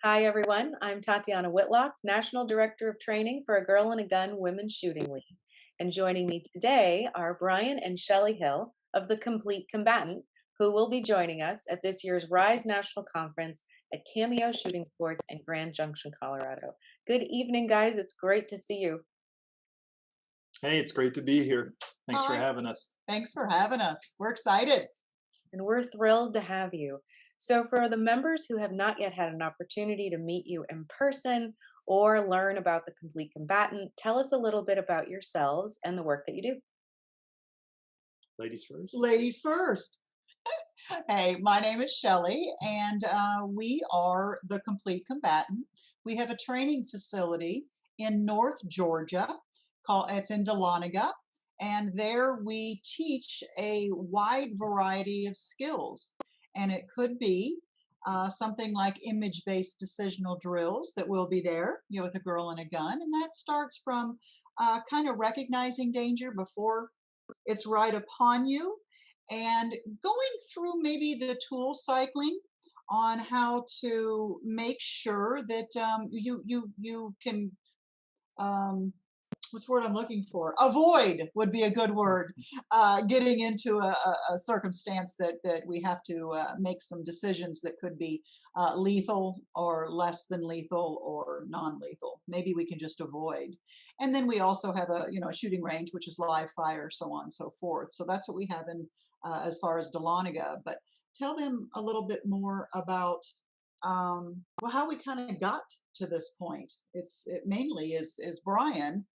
Hi, everyone. I'm Tatiana Whitlock, National Director of Training for A Girl and a Gun Women's Shooting League. And joining me today are Brian and Shelley Hill of the Complete Combatant, who will be joining us at this year's Rise National Conference at Cameo Shooting Sports in Grand Junction, Colorado. Good evening, guys. It's great to see you. Hey, it's great to be here. Thanks for Hi, having us. thanks for having us. We're excited. And we're thrilled to have you. So, for the members who have not yet had an opportunity to meet you in person or learn about the Complete Combatant, tell us a little bit about yourselves and the work that you do. Ladies first. Ladies first. Hey, my name is Shelley, and we are the Complete Combatant. We have a training facility in North Georgia called it's in Dahlonega, and there we teach a wide variety of skills. And it could be something like image-based decisional drills that will be there, with a girl and a gun, and that starts from kind of recognizing danger before it's right upon you and going through maybe the tool cycling on how to make sure that you can um, what's the word I'm looking for? Avoid would be a good word. Getting into a circumstance that we have to make some decisions that could be lethal or less than lethal or non-lethal. Maybe we can just avoid. And then we also have a shooting range, which is live fire, so on and so forth. So that's what we have in as far as Dahlonega. But tell them a little bit more about how we kind of got to this point. It mainly is Brian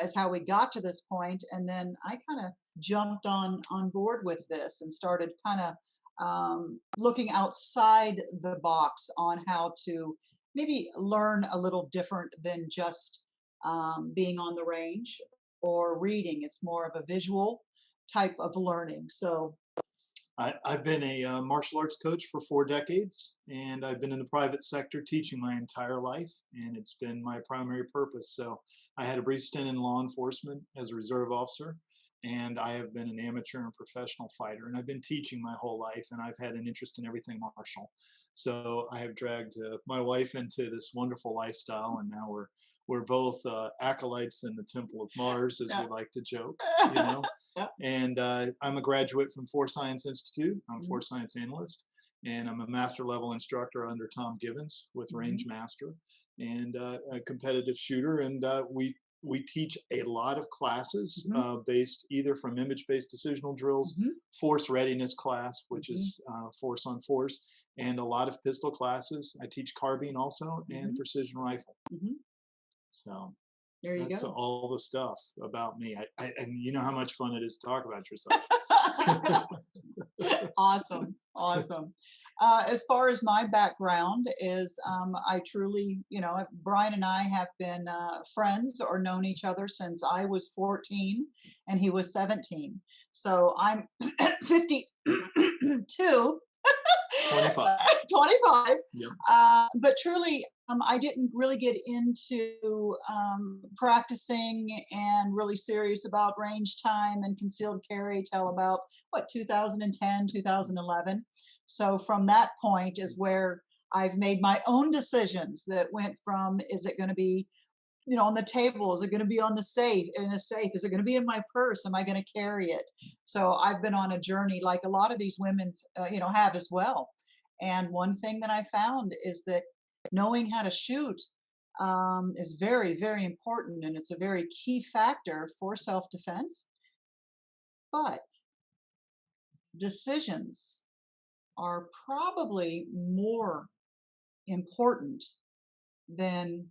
is how we got to this point, and then I kind of jumped on board with this and started kind of looking outside the box on how to maybe learn a little different than just being on the range or reading. It's more of a visual type of learning. So I've been a martial arts coach for 4 decades, and I've been in the private sector teaching my entire life, and it's been my primary purpose. So I had a brief stint in law enforcement as a reserve officer, and I have been an amateur and professional fighter, and I've been teaching my whole life, and I've had an interest in everything martial. So I have dragged my wife into this wonderful lifestyle, and now we're both acolytes in the Temple of Mars, as yeah. we like to joke, you know. Yeah. And I'm a graduate from Force Science Institute. I'm a Mhm. Force Science analyst, and I'm a master level instructor under Tom Givens with Range Master, and a competitive shooter. And we teach a lot of classes based either from image-based decisional drills, Mhm. force readiness class, which Mhm. is force on force, and a lot of pistol classes. I teach carbine also and precision rifle. Mhm. So There you that's go. all the stuff about me. And you know how much fun it is to talk about yourself. Awesome, awesome. As far as my background is, I truly, Brian and I have been friends or known each other since I was 14 and he was 17. So I'm 52 25. 25. Yep. But truly, I didn't really get into practicing and really serious about range time and concealed carry till about 2010, 2011. So from that point is where I've made my own decisions that went from, is it going to be on the table? Is it going to be on the safe, in a safe? Is it going to be in my purse? Am I going to carry it? So I've been on a journey like a lot of these women's, have as well. And one thing that I found is that knowing how to shoot is very, very important. And it's a very key factor for self-defense. But decisions are probably more important than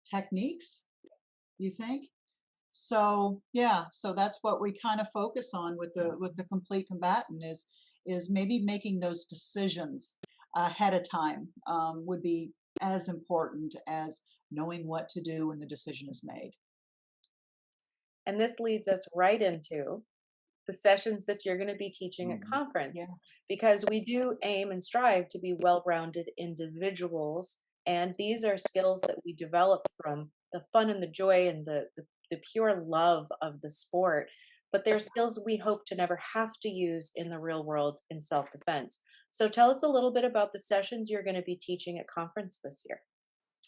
techniques, you think? So yeah, so that's what we kind of focus on with the complete combatant is maybe making those decisions ahead of time would be as important as knowing what to do when the decision is made. And this leads us right into the sessions that you're going to be teaching at conference, Yeah. because we do aim and strive to be well-rounded individuals, and these are skills that we develop from the fun and the joy and the pure love of the sport. but they're skills we hope to never have to use in the real world in self defense. So tell us a little bit about the sessions you're going to be teaching at conference this year.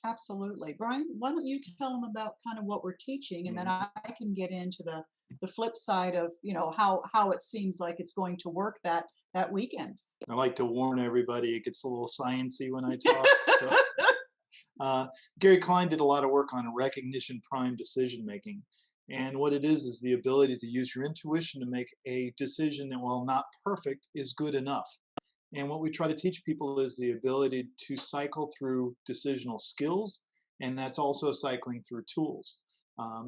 Absolutely. Brian, why don't you tell them about kind of what we're teaching, and then Mhm. I can get into the flip side of, how it seems like it's going to work that weekend. I like to warn everybody, it gets a little sciencey when I talk. So Uh, Gary Klein did a lot of work on recognition prime decision making. And what it is the ability to use your intuition to make a decision that, while not perfect, is good enough. And what we try to teach people is the ability to cycle through decisional skills, and that's also cycling through tools.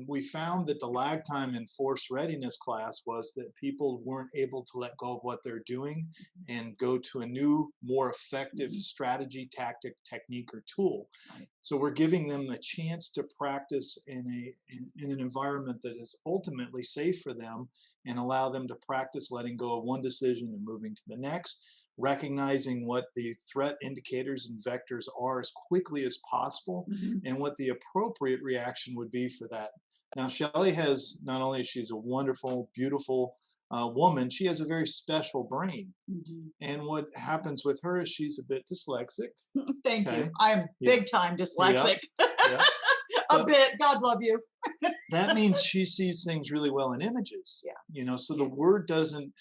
We found that the lag time in force readiness class was that people weren't able to let go of what they're doing and go to a new, more effective Mhm. strategy, tactic, technique, or tool. Right. So we're giving them the chance to practice in an environment that is ultimately safe for them, and allow them to practice letting go of one decision and moving to the next, recognizing what the threat indicators and vectors are as quickly as possible, Mhm. and what the appropriate reaction would be for that. Now, Shelley has, not only she's a wonderful, beautiful woman, she has a very special brain. Mhm. And what happens with her is she's a bit dyslexic. Thank you. Okay. I am Yeah. big time Yep. dyslexic. Yep. A But bit. God love you. that means she sees things really well in images, Yeah. so the word doesn't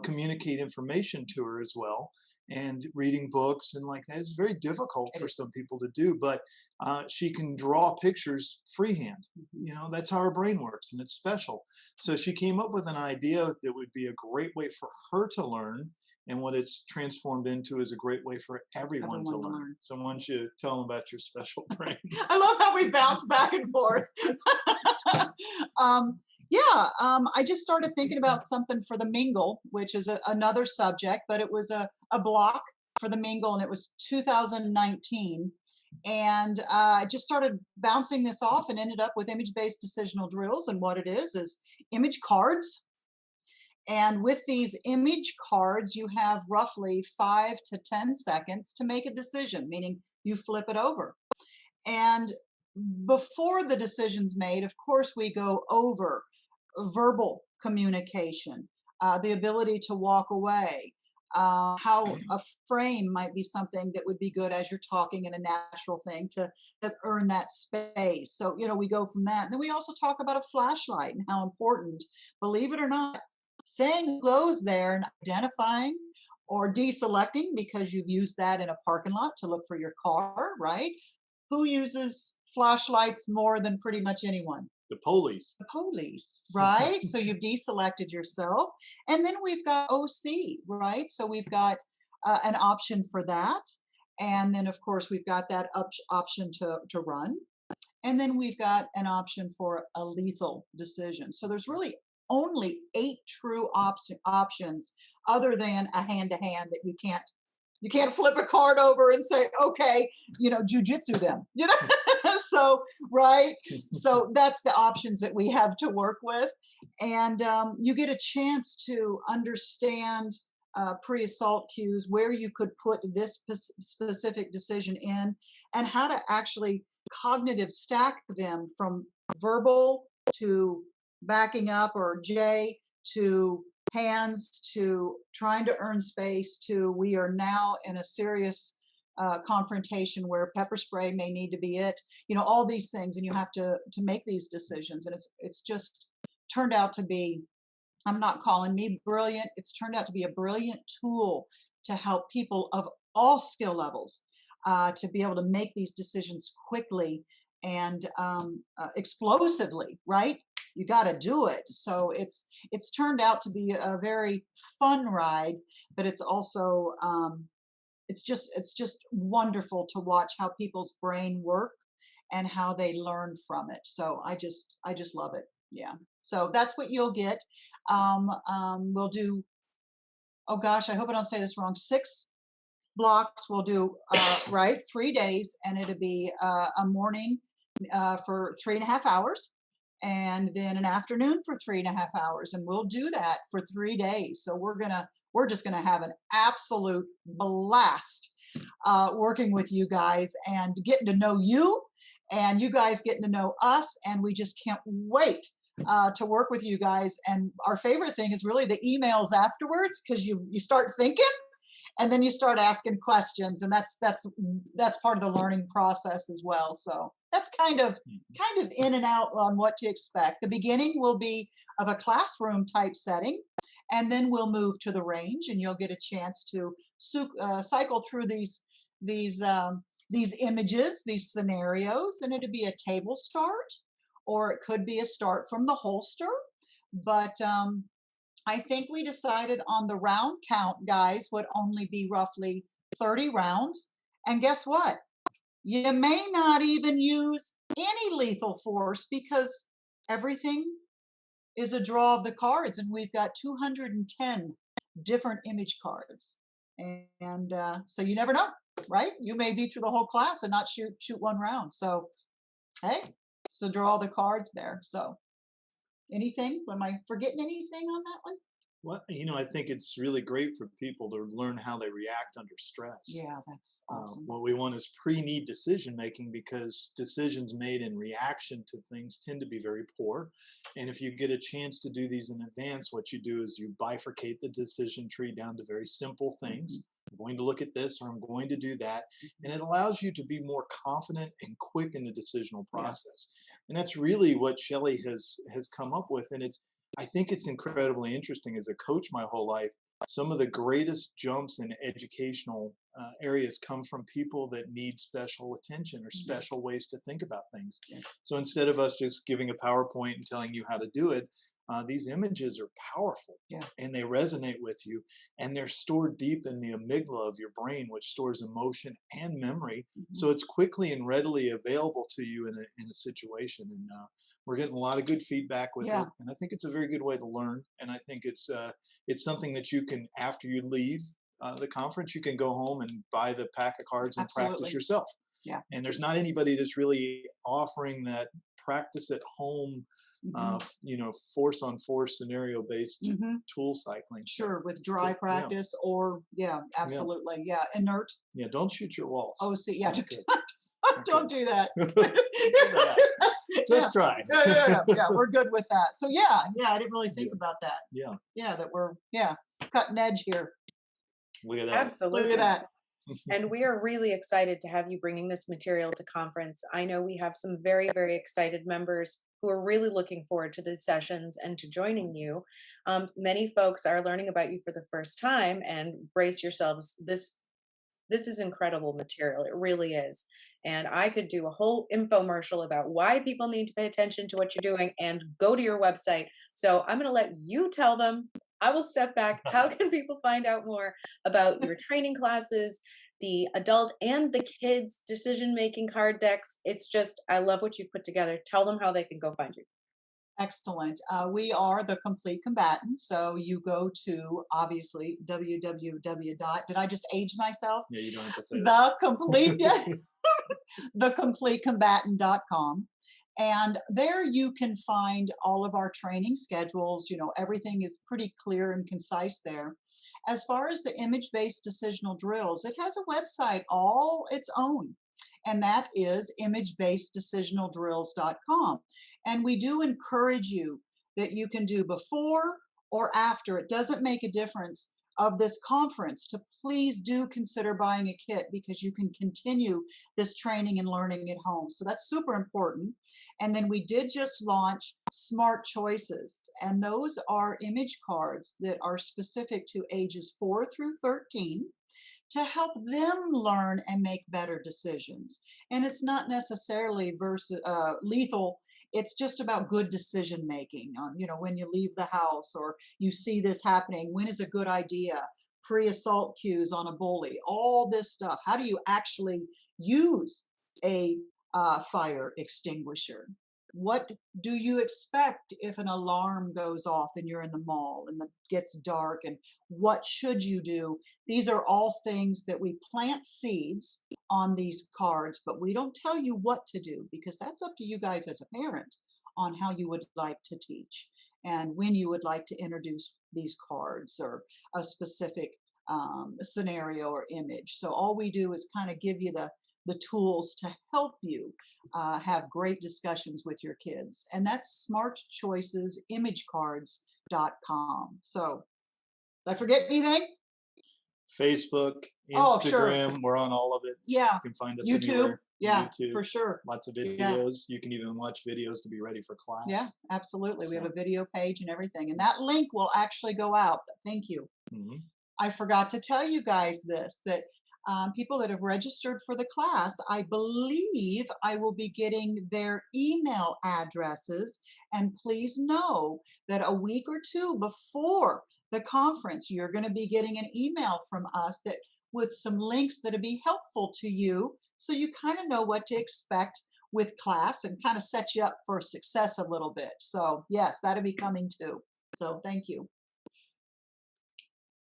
communicate information to her as well. And reading books and like that is very difficult It for is. some people to do, but she can draw pictures freehand. Mhm. That's how her brain works, and it's special. So she came up with an idea that would be a great way for her to learn, and what it's transformed into is a great way for everyone to Everyone to learn. learn. So why don't you tell them about your special brain? I love how we bounce back and forth. Yeah, I just started thinking about something for the mingle, which is another subject, but it was a block for the mingle, and it was 2019. And I just started bouncing this off and ended up with image-based decisional drills. And what it is image cards. And with these image cards, you have roughly 5 to 10 seconds to make a decision, meaning you flip it over. And before the decision's made, of course, we go over verbal communication, the ability to walk away, how a frame might be something that would be good as you're talking in a natural thing to earn that space. So, we go from that. And then we also talk about a flashlight and how important, believe it or not, saying goes there and identifying or deselecting because you've used that in a parking lot to look for your car, right? Who uses flashlights more than pretty much anyone? The police. The police, right? So you've deselected yourself. And then we've got OC, right? So we've got an option for that. And then, of course, we've got that option to run. And then we've got an option for a lethal decision. So there's really only 8 true options other than a hand to hand that you can't flip a card over and say, okay, jujitsu them, so, right. So that's the options that we have to work with. And you get a chance to understand pre-assault cues, where you could put this specific decision in, and how to actually cognitive stack them from verbal to backing up, or J to hands, to trying to earn space, to we are now in a serious confrontation where pepper spray may need to be it. All these things, and you have to make these decisions. And it's just turned out to be, I'm not calling me brilliant, it's turned out to be a brilliant tool to help people of all skill levels to be able to make these decisions quickly and explosively, right? You got to do it. So it's turned out to be a very fun ride, but it's also it's just wonderful to watch how people's brain work and how they learn from it. So I just love it. Yeah. So that's what you'll get. We'll do, oh gosh, I hope I don't say this wrong, 6 blocks. We'll do right, 3 days, and it'll be a morning for 3.5 hours, and then an afternoon for 3.5 hours, and we'll do that for 3 days. So we're just gonna have an absolute blast working with you guys and getting to know you, and you guys getting to know us, and we just can't wait to work with you guys. And our favorite thing is really the emails afterwards, because you start thinking and then you start asking questions, and that's part of the learning process as well. So that's kind of in and out on what to expect. The beginning will be of a classroom type setting, and then we'll move to the range, and you'll get a chance to cycle through these images, these scenarios, and it'll be a table start, or it could be a start from the holster. But I think we decided on the round count, guys, would only be roughly 30 rounds. And guess what? You may not even use any lethal force, because everything is a draw of the cards, and we've got 210 different image cards. And so you never know, right? You may be through the whole class and not shoot one round. So, hey, so draw the cards there. So anything? Am I forgetting anything on that one? Well, I think it's really great for people to learn how they react under stress. Yeah, that's awesome. What we want is pre-need decision making, because decisions made in reaction to things tend to be very poor. And if you get a chance to do these in advance, what you do is you bifurcate the decision tree down to very simple things. I'm going to look at this, or I'm going to do that. And it allows you to be more confident and quick in the decisional process. And that's really what Shelley has come up with. And I think it's incredibly interesting. As a coach my whole life, some of the greatest jumps in educational areas come from people that need special attention or special ways to think about things. So instead of us just giving a PowerPoint and telling you how to do it, these images are powerful, and they resonate with you, and they're stored deep in the amygdala of your brain, which stores emotion and memory. So it's quickly and readily available to you in a situation. And we're getting a lot of good feedback with it, and I think it's a very good way to learn. And I think it's something that you can, after you leave the conference, you can go home and buy the pack of cards and practice yourself. And there's not anybody that's really offering that practice at home, force on force scenario based tool cycling. Sure, with dry practice, or absolutely, inert. Don't shoot your walls. Oh, see, don't do that. Just try. We're good with that. So I didn't really think about that. That we're cutting edge here. Look at that. Absolutely. Look at that. And we are really excited to have you bringing this material to conference. I know we have some very, very excited members who are really looking forward to these sessions and to joining you. Many folks are learning about you for the first time, and brace yourselves. This is incredible material. It really is. And I could do a whole infomercial about why people need to pay attention to what you're doing and go to your website. So I'm going to let you tell them. I will step back. How can people find out more about your training classes, the adult and the kids decision-making card decks? It's just, I love what you've put together. Tell them how they can go find you. Excellent. We are the Complete Combatant. So you go to, obviously, www. Did I just age myself? Yeah, you don't have to say that. Thecompletecombatant.com. And there you can find all of our training schedules. Everything is pretty clear and concise there. As far as the image-based decisional drills, it has a website all its own, and that is imagebaseddecisionaldrills.com. And we do encourage you that you can do before or after. It doesn't make a difference of this conference to please do consider buying a kit, because you can continue this training and learning at home. So that's super important. And then we did just launch Smart Choices, and those are image cards that are specific to ages 4 through 13 to help them learn and make better decisions. And it's not necessarily lethal. It's just about good decision making. When you leave the house or you see this happening, when is a good idea? Pre-assault cues on a bully, all this stuff. How do you actually use a fire extinguisher? What do you expect if an alarm goes off and you're in the mall and it gets dark, and what should you do? These are all things that we plant seeds on these cards, but we don't tell you what to do, because that's up to you guys as a parent on how you would like to teach and when you would like to introduce these cards or a specific scenario or image. So all we do is kind of give you the tools to help you have great discussions with your kids. And that's smartchoicesimagecards.com. So, did I forget anything? Facebook, Oh, sure. Instagram, we're on all of it. Yeah. You can find us YouTube. anywhere. Yeah, YouTube, for sure. lots of Yeah. videos. You can even watch videos to be ready for class. Yeah, absolutely. We have So, a video page and everything. And that link will actually go out. Thank you. mhm. I forgot to tell you guys this, that people that have registered for the class, I believe I will be getting their email addresses. And please know that a week or two before the conference, you're going to be getting an email from us that with some links that'll be helpful to you, so you kind of know what to expect with class and kind of set you up for success a little bit. So yes, that'll be coming too. So thank you.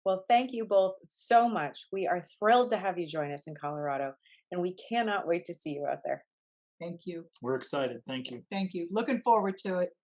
Well, thank you both so much. We are thrilled to have you join us in Colorado, and we cannot wait to see you out there. Thank you. We're excited. Thank you. Thank you. Looking forward to it.